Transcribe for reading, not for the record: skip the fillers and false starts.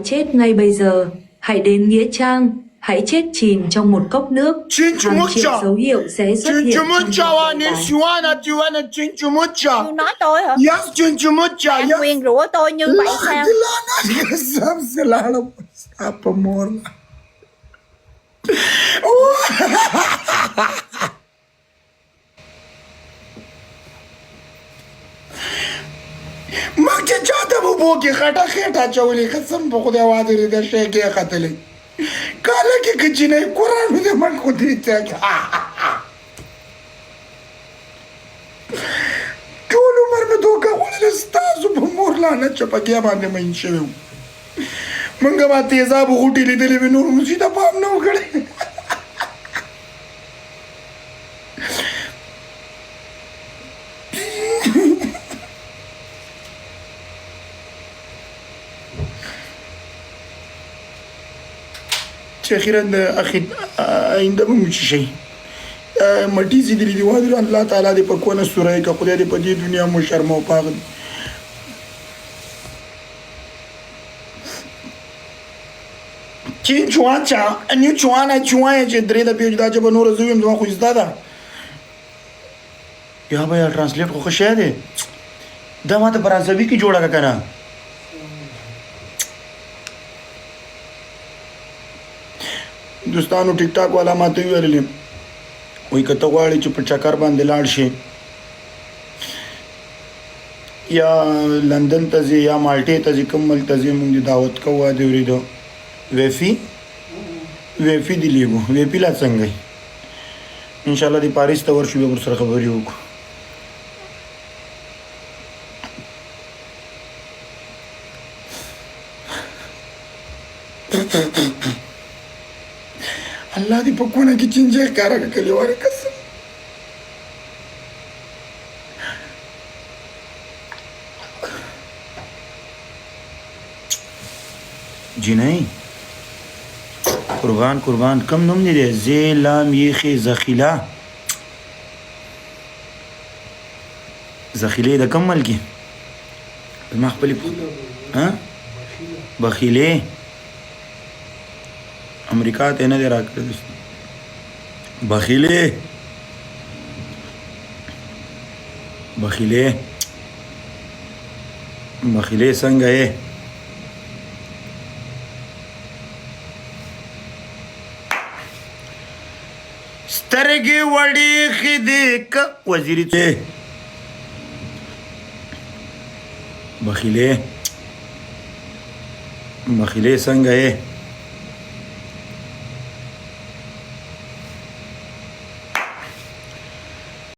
chết ngay bây giờ, hãy đến Nghĩa Trang, hãy chết chìm trong một cốc nước. Hàng triệu dấu hiệu sẽ xuất hiện trong một Như nói tôi hả? Bạn nguyền rủa tôi như vậy sao? मग चाहता वो बोके खटा खेटा चवली कसम पकड़े आवाज रे दे शेके खतले काले के किची नहीं कुरान में मन को देते टोल उमर में धोखा बोले स्ताज बमोर लाना चपा गया बांधे में इंशेव मंगा बात तेजाब उठी ली दिले में नूर मुसीदा पाम ना उगड़े أخيرا أخي عندما مش شيء متيزي دي وادر الله تعالى دي بكون السورة كقولي دي بدي الدنيا مشرمة وباغد كين شوان شا أنيو شوان شوان يجدري ده بيجدا جب نور زويم زمان خويز دادا يا بيا ترانسليت خو خشيا دي ده ما تبرازبي کی جوڑا کا کنا دوستانو ټیک ټاک والا ماته ویلې وای کته غواړي چې په چکر باندې لاړ شي یا لندن ته ځي یا مالټې ته ځي کوم ملک ته ځي موږ دعوت کوو د ورېدو ویفي دی لیګو ویفي لا څنګه ان شاء الله د پاریس ته ورشو به سره خبرې وکړو الله دې په کونه کې چنجه کارا کړی وره قسم جنای قربان کم نوم دی زی لام یخی زخیلا زخیله د کم ملکی ما خپل ها بخیله امریکا ته نه دی راکړی بخیله څنګه یې سترګې وړې خدي ک وزیری ته بخیله څنګه یې